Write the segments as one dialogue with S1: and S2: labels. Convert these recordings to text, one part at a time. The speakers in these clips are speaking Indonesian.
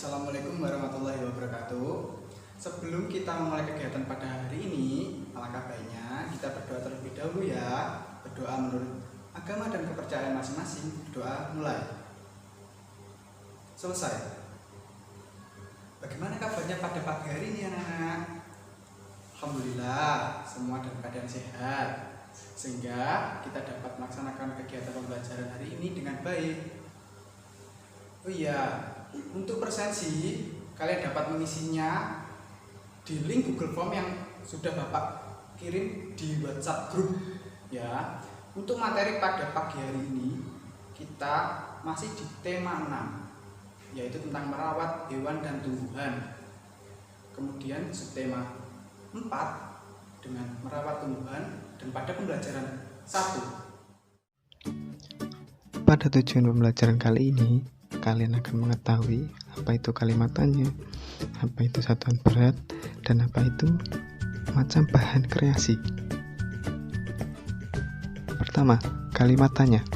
S1: Assalamualaikum warahmatullahi wabarakatuh. Sebelum kita memulai kegiatan pada hari ini, alangkah baiknya kita berdoa terlebih dahulu ya. Berdoa menurut agama dan kepercayaan masing-masing. Doa mulai. Selesai. Bagaimana kabarnya pada pagi hari ini anak-anak? Alhamdulillah, semua dalam keadaan sehat, sehingga kita dapat melaksanakan kegiatan pembelajaran hari ini dengan baik. Oh iya, untuk presensi kalian dapat mengisinya di link Google Form yang sudah Bapak kirim di WhatsApp grup ya. Untuk materi pada pagi hari ini kita masih di tema 6, yaitu tentang merawat hewan dan tumbuhan. Kemudian subtema 4 dengan merawat tumbuhan, dan pada pembelajaran 1.
S2: Pada tujuan pembelajaran kali ini, kalian akan mengetahui apa itu kalimatannya, apa itu satuan berat, dan apa itu macam bahan kreasi. Pertama, kalimatannya.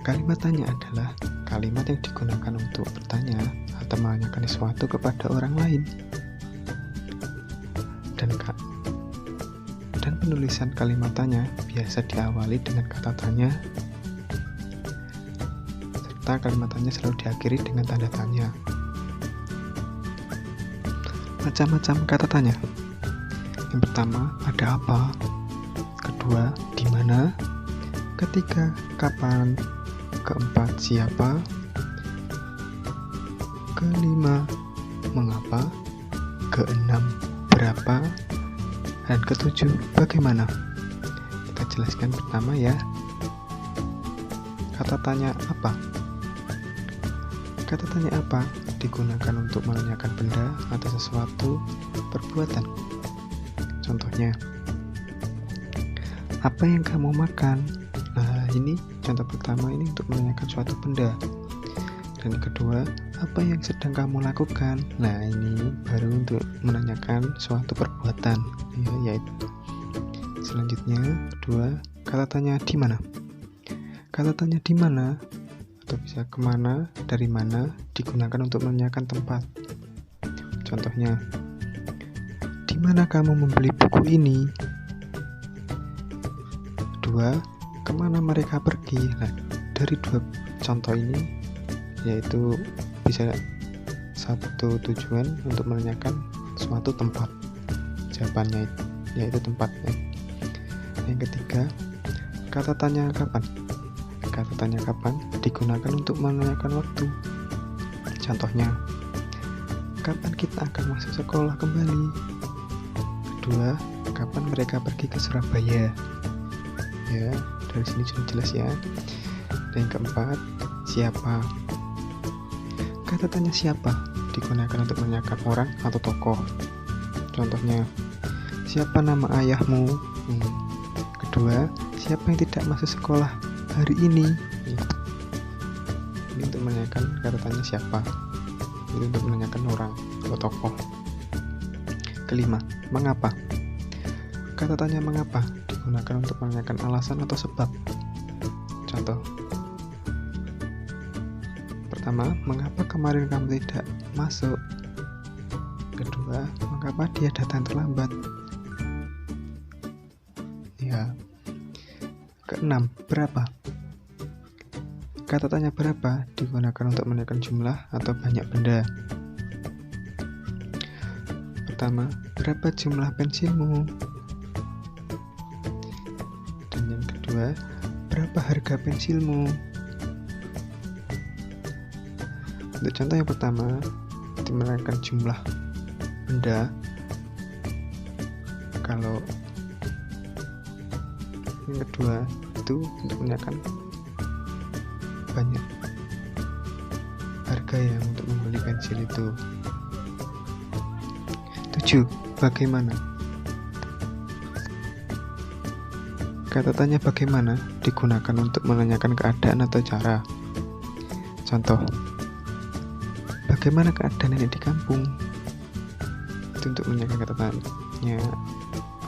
S2: Kalimatannya adalah kalimat yang digunakan untuk bertanya atau menanyakan sesuatu kepada orang lain. Dan penulisan kalimatannya biasa diawali dengan kata tanya, serta kalimatannya selalu diakhiri dengan tanda tanya. Macam-macam kata tanya. Yang pertama, ada apa? Kedua, di mana? Ketiga, kapan? Keempat, siapa? Kelima, mengapa? Keenam, berapa? Dan ketujuh, bagaimana? Kita jelaskan pertama ya. Kata tanya apa? Kata tanya apa digunakan untuk menanyakan benda atau sesuatu perbuatan. Contohnya, apa yang kamu makan? Nah, ini contoh pertama, ini untuk menanyakan suatu benda. Dan yang kedua, apa yang sedang kamu lakukan? Nah, ini baru untuk menanyakan suatu perbuatan ya, yaitu selanjutnya kedua, kata tanya di mana? Kata tanya di mana atau bisa kemana, dari mana digunakan untuk menanyakan tempat. Contohnya, di mana kamu membeli buku ini? Kedua, kemana mereka pergi? Nah, dari dua contoh ini yaitu bisa satu tujuan untuk menanyakan suatu tempat. Jawabannya yaitu tempatnya. Yang ketiga, kata tanya kapan? Kata tanya kapan digunakan untuk menanyakan waktu. Contohnya, kapan kita akan masuk sekolah kembali? Kedua, kapan mereka pergi ke Surabaya? Ya, dari sini sudah jelas ya. Dan yang keempat, siapa? Kata tanya siapa digunakan untuk menanyakan orang atau tokoh. Contohnya, siapa nama ayahmu? Kedua, siapa yang tidak masuk sekolah hari ini? Ini untuk menanyakan kata tanya siapa. Ini untuk menanyakan orang atau tokoh. Kelima, mengapa? Kata tanya mengapa digunakan untuk menanyakan alasan atau sebab. Contoh, pertama, mengapa kemarin kamu tidak masuk? Kedua, mengapa dia datang terlambat? Ya. Keenam, berapa? Kata tanya berapa digunakan untuk menanyakan jumlah atau banyak benda. Pertama, berapa jumlah pensilmu? Dan yang kedua, berapa harga pensilmu? Untuk contoh yang pertama, menanyakan jumlah benda. Kalau yang kedua itu untuk menanyakan banyak harga yang untuk membeli pensil itu. 7. Bagaimana? Kata tanya bagaimana digunakan untuk menanyakan keadaan atau cara. Contoh, bagaimana keadaan nenek di kampung? Itu untuk menanyakan kata tanya,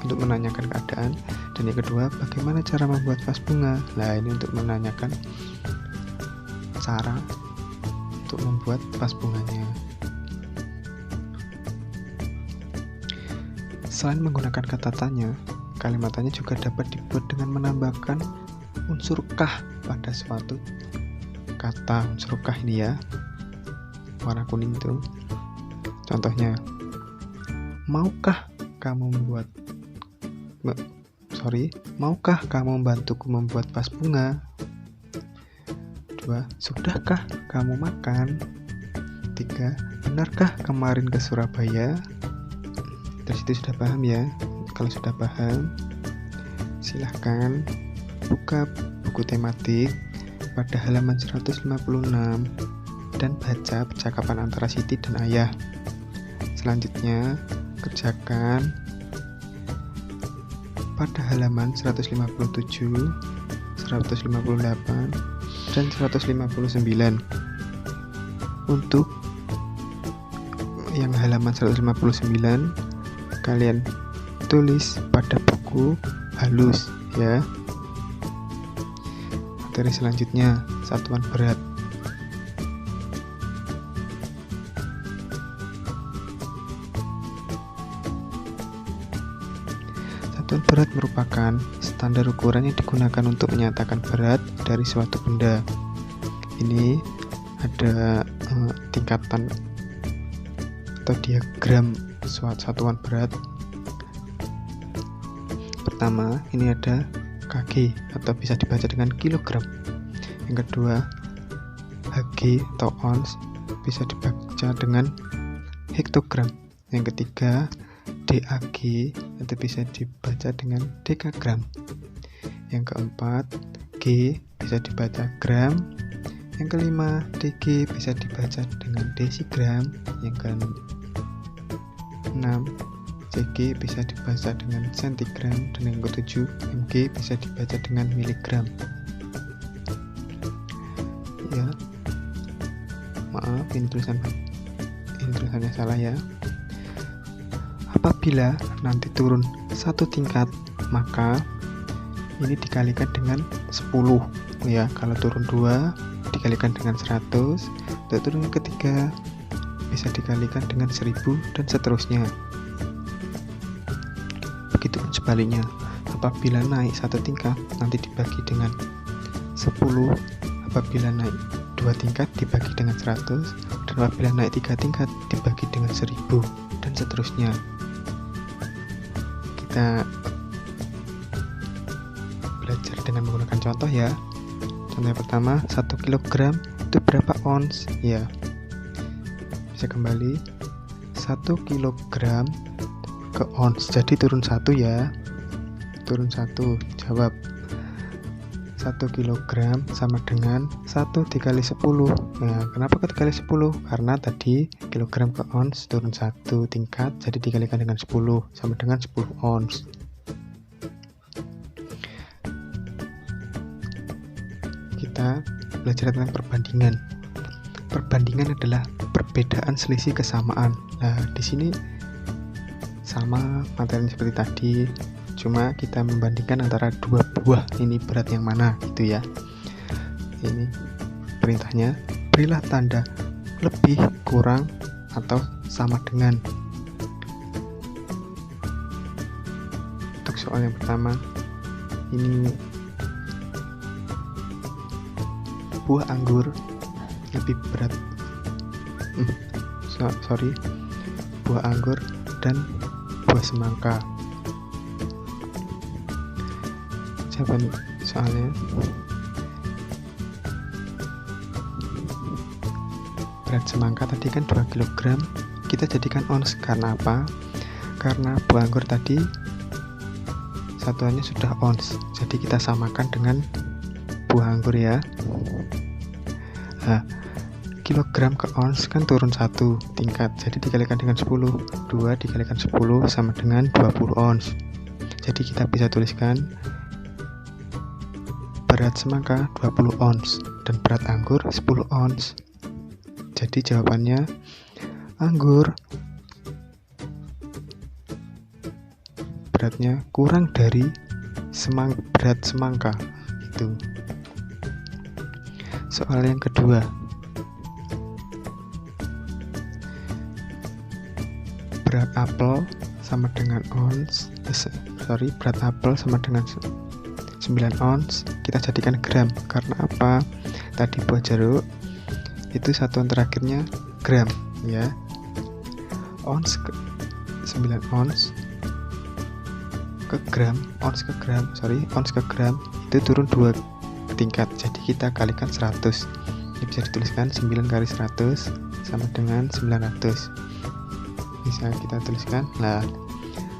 S2: untuk menanyakan keadaan. Dan yang kedua, bagaimana cara membuat vas bunga? Nah, ini untuk menanyakan cara untuk membuat vas bunganya. Selain menggunakan kata tanya, kalimat tanya juga dapat dibuat dengan menambahkan unsur kah pada suatu kata. Unsur kah ini ya, warna kuning itu. Contohnya, maukah kamu membantuku membuat vas bunga? 2. Sudahkah kamu makan? 3. Benarkah kemarin ke Surabaya? Dari situ sudah paham ya? Kalau sudah paham, silahkan buka buku tematik pada halaman 156 dan baca percakapan antara Siti dan Ayah. Selanjutnya, kerjakan pada halaman 157, 158, dan 159. Untuk yang halaman 159, kalian tulis pada buku halus ya. Materi selanjutnya, satuan berat. Satuan berat merupakan standar ukuran yang digunakan untuk menyatakan berat dari suatu benda. Ini ada tingkatan atau diagram satuan berat. Pertama, ini ada kg atau bisa dibaca dengan kilogram. Yang kedua, hg atau ons bisa dibaca dengan hektogram. Yang ketiga, dag itu bisa dibaca dengan dekagram. Yang keempat, g bisa dibaca gram. Yang kelima, dg bisa dibaca dengan desigram. Yang keenam, cg bisa dibaca dengan sentigram. Dan yang ketujuh, mg bisa dibaca dengan miligram. Ya, maaf ini tulisannya salah ya. Apabila nanti turun satu tingkat, maka ini dikalikan dengan 10 ya. Kalau turun 2 dikalikan dengan 100, untuk turun yang ketiga bisa dikalikan dengan 1000 dan seterusnya. Begitupun sebaliknya, apabila naik satu tingkat nanti dibagi dengan 10, apabila naik 2 tingkat dibagi dengan 100, dan apabila naik 3 tingkat dibagi dengan 1000 dan seterusnya. Kita belajar dengan menggunakan contoh ya. Contoh yang pertama, 1 kg itu berapa ons? Ya, bisa kembali 1 kg ke ons, jadi turun 1 ya. Turun 1, jawab 1 kg sama dengan 1 dikali 10. Nah, kenapa dikali 10? Karena tadi kilogram ke ons turun 1 tingkat, jadi dikalikan dengan 10 sama dengan 10 ons. Kita belajar tentang perbandingan. Perbandingan adalah perbedaan selisih kesamaan. Nah, di sini sama materinya seperti tadi, cuma kita membandingkan antara dua buah ini berat yang mana gitu ya. Ini perintahnya, berilah tanda lebih, kurang, atau sama dengan. Untuk soal yang pertama, ini buah anggur lebih berat. Buah anggur dan buah semangka. Jawaban soalnya, berat semangka tadi kan 2 kg, kita jadikan ons. Karena apa? Karena buah anggur tadi satuannya sudah ons, jadi kita samakan dengan buah anggur ya. Nah, kilogram ke ons kan turun 1 tingkat, jadi dikalikan dengan 10. 2 dikalikan 10 sama dengan 20 ons. Jadi kita bisa tuliskan berat semangka 20 ons dan berat anggur 10 ons. Jadi jawabannya anggur beratnya kurang dari berat semangka itu. Soal yang kedua, berat apel sama dengan ons, berat apel sama dengan 9 ons, kita jadikan gram. Karena apa? Tadi buah jeruk itu satuan terakhirnya gram ya. Ons 9 ons ke gram, ons ke gram itu turun 2 tingkat. Jadi kita kalikan 100. Ini bisa dituliskan 9 kali 100 sama dengan 900. Bisa kita tuliskan, nah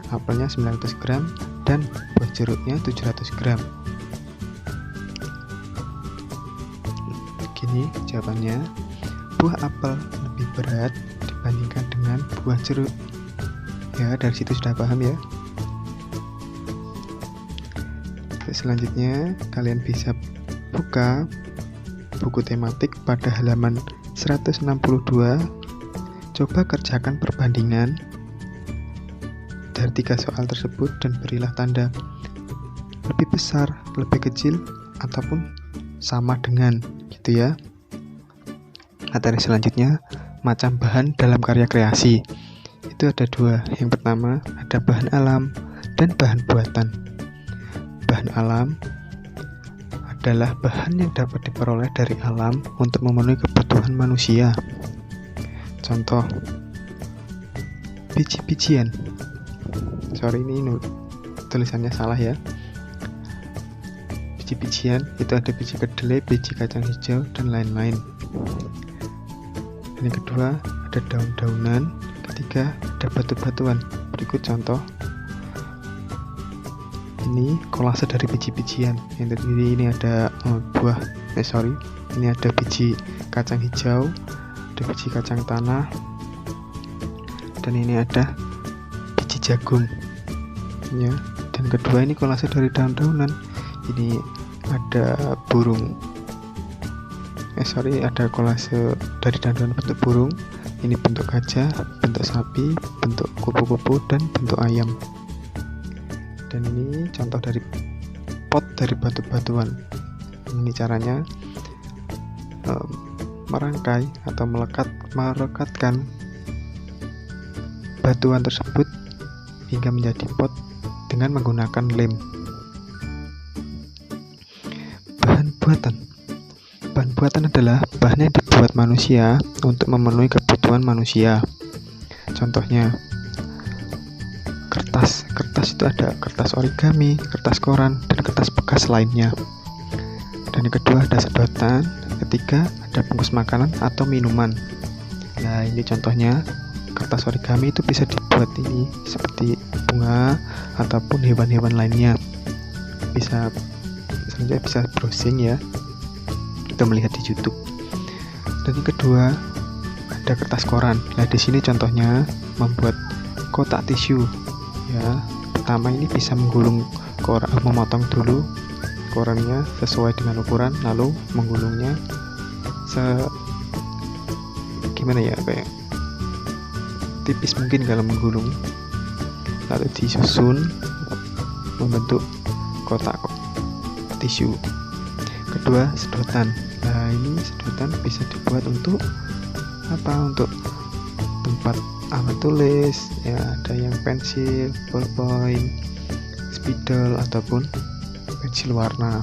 S2: apelnya 900 gram dan buah jeruknya 700 gram. Begini jawabannya, buah apel lebih berat dibandingkan dengan buah jeruk. Ya, dari situ sudah paham ya. Selanjutnya kalian bisa buka buku tematik pada halaman 162. Coba kerjakan perbandingan dari 3 soal tersebut dan berilah tanda lebih besar, lebih kecil, ataupun sama dengan, gitu ya. Materi selanjutnya, macam bahan dalam karya kreasi. Itu ada 2. Yang pertama ada bahan alam dan bahan buatan. Bahan alam adalah bahan yang dapat diperoleh dari alam untuk memenuhi kebutuhan manusia. Contoh, biji-bijian. Sorry, ini tulisannya salah ya. Biji-bijian itu ada biji kedelai, biji kacang hijau, dan lain-lain. Yang kedua ada daun-daunan. Ketiga ada batu-batuan. Berikut contoh. Ini kolase dari biji-bijian. Yang terdiri ini ada ini ada biji kacang hijau, ada biji kacang tanah, dan ini ada biji jagung ya. Dan kedua ini kolase dari daun-daunan. Ini ada burung ada kolase dari daun-daunan bentuk burung. Ini bentuk gajah, bentuk sapi, bentuk kupu-kupu, dan bentuk ayam. Dan ini contoh dari pot dari batu-batuan. Ini caranya merangkai atau melekatkan batuan tersebut hingga menjadi pot dengan menggunakan lem. Bahan buatan. Bahan buatan adalah bahan yang dibuat manusia untuk memenuhi kebutuhan manusia. Contohnya kertas. Kertas itu ada kertas origami, kertas koran, dan kertas bekas lainnya. Dan yang kedua ada sedotan. Ketiga ada bungkus makanan atau minuman. Nah, ini contohnya kertas origami itu bisa dibuat ini seperti bunga ataupun hewan-hewan lainnya. Selanjutnya bisa browsing ya. Kita melihat di YouTube. Dan yang kedua ada kertas koran. Nah, di sini contohnya membuat kotak tisu. Ya, pertama ini bisa menggulung koran, memotong dulu korannya sesuai dengan ukuran, lalu menggulungnya kayak tipis mungkin kalau menggulung, lalu disusun membentuk kotak tisu. Kedua, sedotan. Nah, ini sedotan bisa dibuat untuk apa? Untuk tempat alat tulis ya, ada yang pensil, ballpoint, spidol, ataupun pensil warna.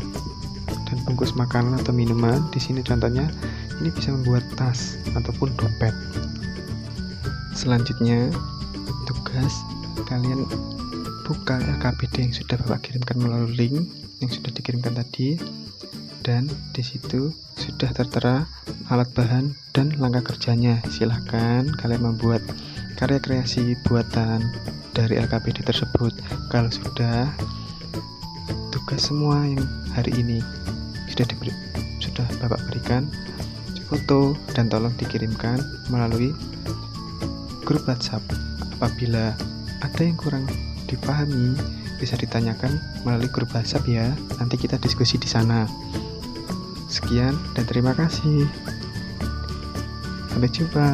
S2: Dan bungkus makanan atau minuman. Di sini contohnya ini bisa membuat tas ataupun dompet. Selanjutnya tugas, kalian buka LKPD yang sudah Bapak kirimkan melalui link yang sudah dikirimkan tadi, dan di situ sudah tertera alat bahan dan langkah kerjanya. Silahkan kalian membuat karya kreasi buatan dari LKPD tersebut. Kalau sudah, tugas semua yang hari ini sudah Bapak berikan foto dan tolong dikirimkan melalui grup WhatsApp. Apabila ada yang kurang dipahami, bisa ditanyakan melalui grup WhatsApp ya. Nanti kita diskusi di sana. Sekian dan terima kasih. Sampai jumpa.